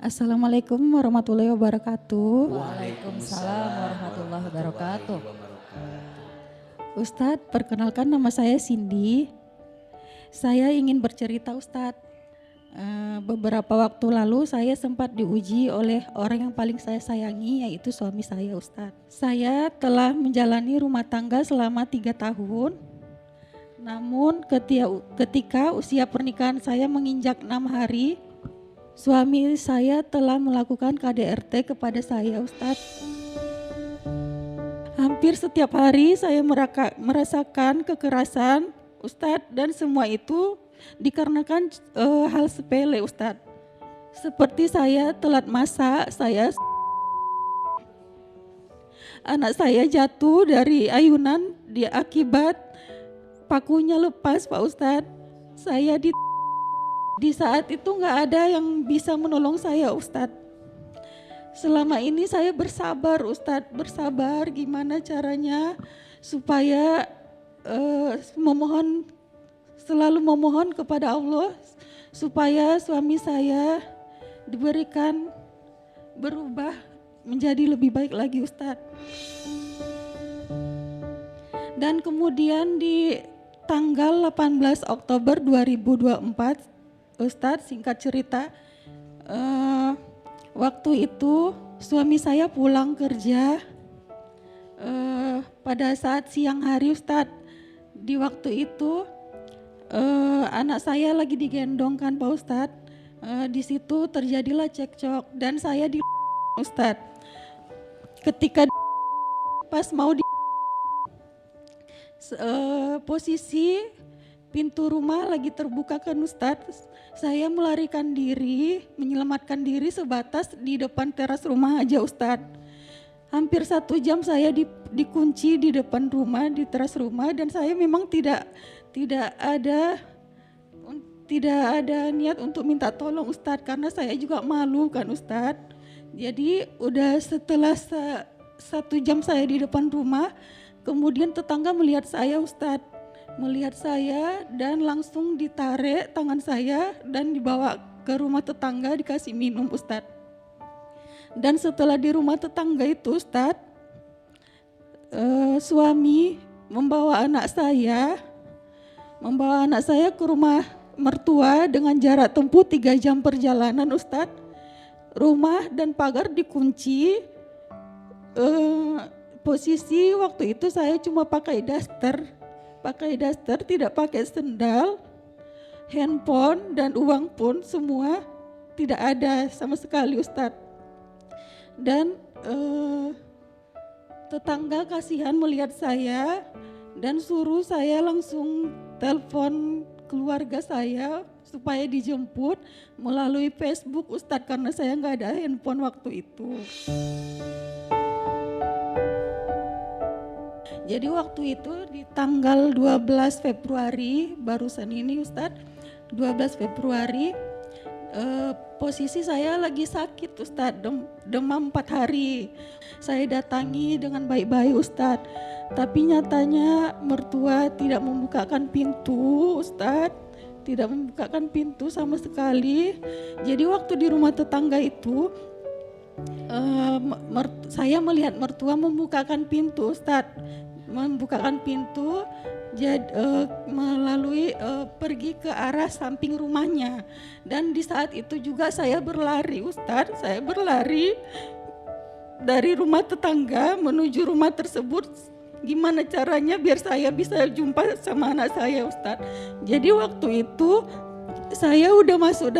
Assalamualaikum warahmatullahi wabarakatuh. Waalaikumsalam warahmatullahi wabarakatuh. Ustadz, perkenalkan nama saya Cindy. Saya ingin bercerita Ustadz. Beberapa waktu lalu saya sempat diuji oleh orang yang paling saya sayangi, yaitu suami saya Ustadz. Saya telah menjalani rumah tangga selama 3 tahun. Namun ketika usia pernikahan saya menginjak 6 hari, suami saya telah melakukan KDRT kepada saya Ustadz. Hampir setiap hari saya merasakan kekerasan Ustadz, dan semua itu dikarenakan hal sepele Ustadz. Seperti saya telat masak, anak saya jatuh dari ayunan akibat pakunya lepas Pak Ustadz. Saya di saat itu nggak ada yang bisa menolong saya Ustadz. Selama ini saya bersabar Ustadz, bersabar gimana caranya supaya selalu memohon kepada Allah supaya suami saya diberikan berubah menjadi lebih baik lagi Ustadz. Dan kemudian di tanggal 18 Oktober 2024 Ustadz, singkat cerita, waktu itu suami saya pulang kerja pada saat siang hari Ustadz. Di waktu itu anak saya lagi digendong kan Pak Ustadz. Di situ terjadilah cekcok dan saya di Ustadz. Ketika pas mau di posisi pintu rumah lagi terbuka kan Ustadz, saya melarikan diri, menyelamatkan diri sebatas di depan teras rumah aja Ustadz. Hampir 1 jam saya dikunci di depan rumah, di teras rumah, dan saya memang tidak ada niat untuk minta tolong Ustadz, karena saya juga malu kan Ustadz. Jadi udah setelah 1 jam saya di depan rumah, kemudian tetangga melihat saya Ustadz, melihat saya dan langsung ditarik tangan saya dan dibawa ke rumah tetangga dikasih minum Ustadz. Dan setelah di rumah tetangga itu Ustadz, suami membawa anak saya ke rumah mertua dengan jarak tempuh 3 jam perjalanan Ustadz. Rumah dan pagar dikunci. Posisi waktu itu saya cuma pakai daster, tidak pakai sendal, handphone dan uang pun semua tidak ada sama sekali Ustadz. Dan tetangga kasihan melihat saya dan suruh saya langsung telepon keluarga saya supaya dijemput melalui Facebook Ustadz, karena saya nggak ada handphone waktu itu. Jadi waktu itu di tanggal 12 Februari barusan ini Ustadz, 12 Februari posisi saya lagi sakit Ustadz, demam 4 hari. Saya datangi dengan baik-baik Ustadz, tapi nyatanya mertua tidak membukakan pintu Ustadz, tidak membukakan pintu sama sekali. Jadi waktu di rumah tetangga itu saya melihat mertua membukakan pintu Ustadz, melalui pergi ke arah samping rumahnya. Dan di saat itu juga saya berlari Ustadz, saya berlari dari rumah tetangga menuju rumah tersebut. Gimana caranya biar saya bisa jumpa sama anak saya Ustadz. Jadi waktu itu saya udah masuk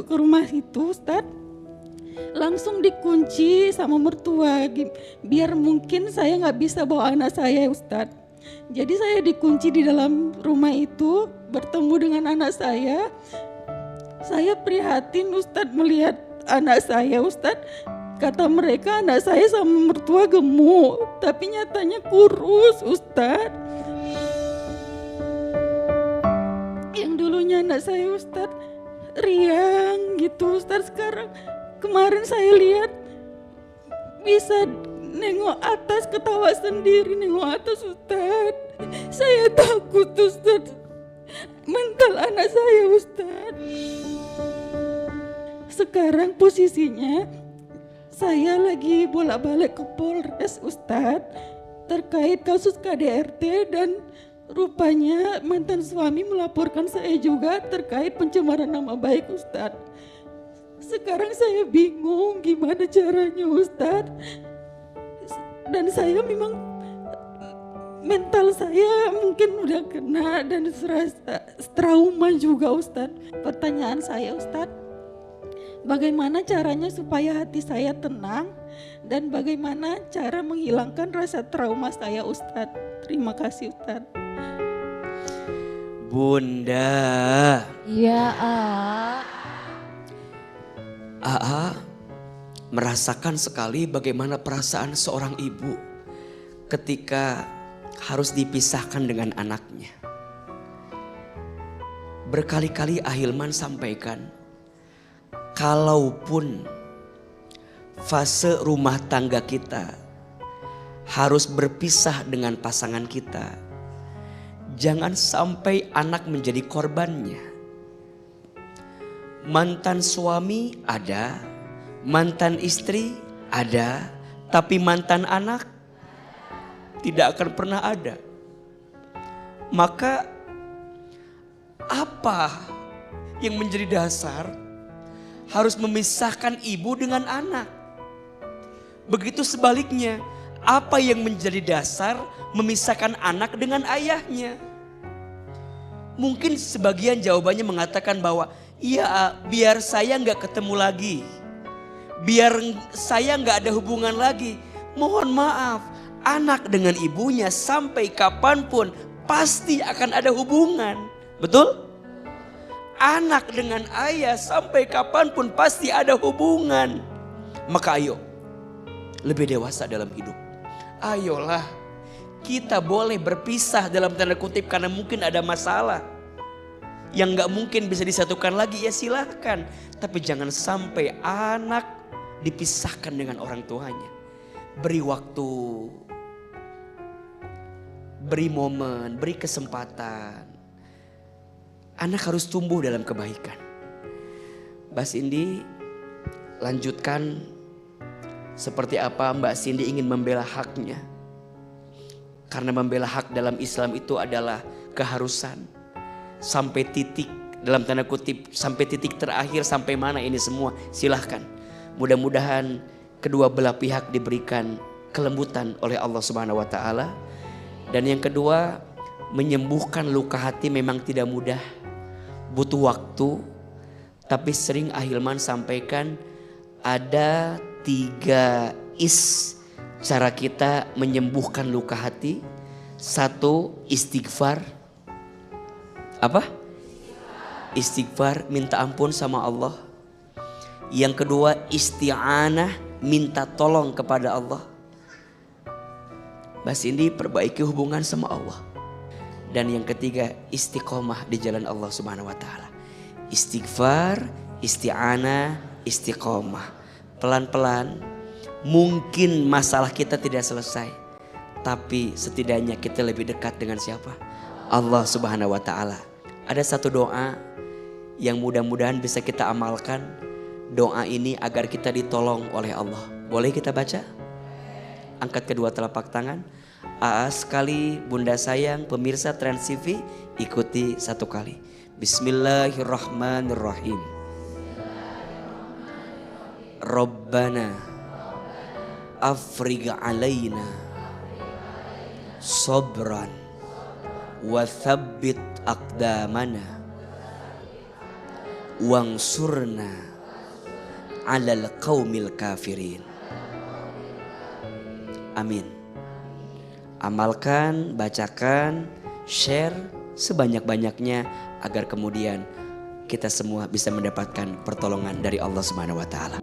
ke rumah itu Ustadz, langsung dikunci sama mertua biar mungkin saya nggak bisa bawa anak saya Ustadz. Jadi saya dikunci di dalam rumah itu bertemu dengan anak saya. Saya prihatin Ustadz melihat anak saya Ustadz. Kata mereka anak saya sama mertua gemuk, tapi nyatanya kurus Ustadz. Yang dulunya anak saya Ustadz riang gitu Ustadz, sekarang kemarin saya lihat bisa nengok atas, ketawa sendiri nengok atas Ustadz. Saya takut Ustadz, mental anak saya Ustadz. Sekarang posisinya saya lagi bolak-balik ke Polres Ustadz terkait kasus KDRT, dan rupanya mantan suami melaporkan saya juga terkait pencemaran nama baik Ustadz. Sekarang saya bingung gimana caranya Ustadz, dan saya memang mental saya mungkin udah kena dan serasa trauma juga Ustadz. Pertanyaan saya Ustadz, bagaimana caranya supaya hati saya tenang dan bagaimana cara menghilangkan rasa trauma saya Ustadz? Terima kasih Ustadz. Bunda. Iya, AA merasakan sekali bagaimana perasaan seorang ibu ketika harus dipisahkan dengan anaknya. Berkali-kali Ahilman sampaikan, kalaupun fase rumah tangga kita harus berpisah dengan pasangan kita, jangan sampai anak menjadi korbannya. Mantan suami ada, mantan istri ada, tapi mantan anak tidak akan pernah ada. Maka apa yang menjadi dasar harus memisahkan ibu dengan anak? Begitu sebaliknya, apa yang menjadi dasar memisahkan anak dengan ayahnya? Mungkin sebagian jawabannya mengatakan bahwa iya, biar saya nggak ketemu lagi, biar saya nggak ada hubungan lagi. Mohon maaf, anak dengan ibunya sampai kapanpun pasti akan ada hubungan. Betul? Anak dengan ayah sampai kapanpun pasti ada hubungan. Maka ayo, lebih dewasa dalam hidup. Ayolah, kita boleh berpisah dalam tanda kutip karena mungkin ada masalah yang gak mungkin bisa disatukan lagi, ya silahkan. Tapi jangan sampai anak dipisahkan dengan orang tuanya. Beri waktu, beri momen, beri kesempatan. Anak harus tumbuh dalam kebaikan. Mbak Cindy lanjutkan seperti apa Mbak Cindy ingin membela haknya. Karena membela hak dalam Islam itu adalah keharusan. Sampai titik, dalam tanda kutip, sampai titik terakhir, sampai mana ini semua silahkan. Mudah-mudahan kedua belah pihak diberikan kelembutan oleh Allah Subhanahu wa Ta'ala. Dan yang kedua, menyembuhkan luka hati memang tidak mudah, butuh waktu. Tapi sering Ahilman sampaikan ada 3 cara kita menyembuhkan luka hati. 1, istighfar. Apa? Istighfar, minta ampun sama Allah. Yang kedua, isti'anah, minta tolong kepada Allah. Mbak Cindy perbaiki hubungan sama Allah. Dan yang ketiga, istiqomah di jalan Allah Subhanahu wa Ta'ala. Istighfar, isti'anah, istiqomah. Pelan-pelan, mungkin masalah kita tidak selesai, tapi setidaknya kita lebih dekat dengan siapa? Allah Subhanahu wa Ta'ala. Ada satu doa yang mudah-mudahan bisa kita amalkan. Doa ini agar kita ditolong oleh Allah. Boleh kita baca? Angkat kedua telapak tangan. Sekali, bunda sayang, pemirsa Trans TV, ikuti 1 kali. Bismillahirrahmanirrahim. Rabbana afrigh alaina sabran wa thabbit aqdamana wansurna 'alal qaumil kafirin. Amin. Amalkan, bacakan, share sebanyak-banyaknya agar kemudian kita semua bisa mendapatkan pertolongan dari Allah Subhanahu wa Ta'ala.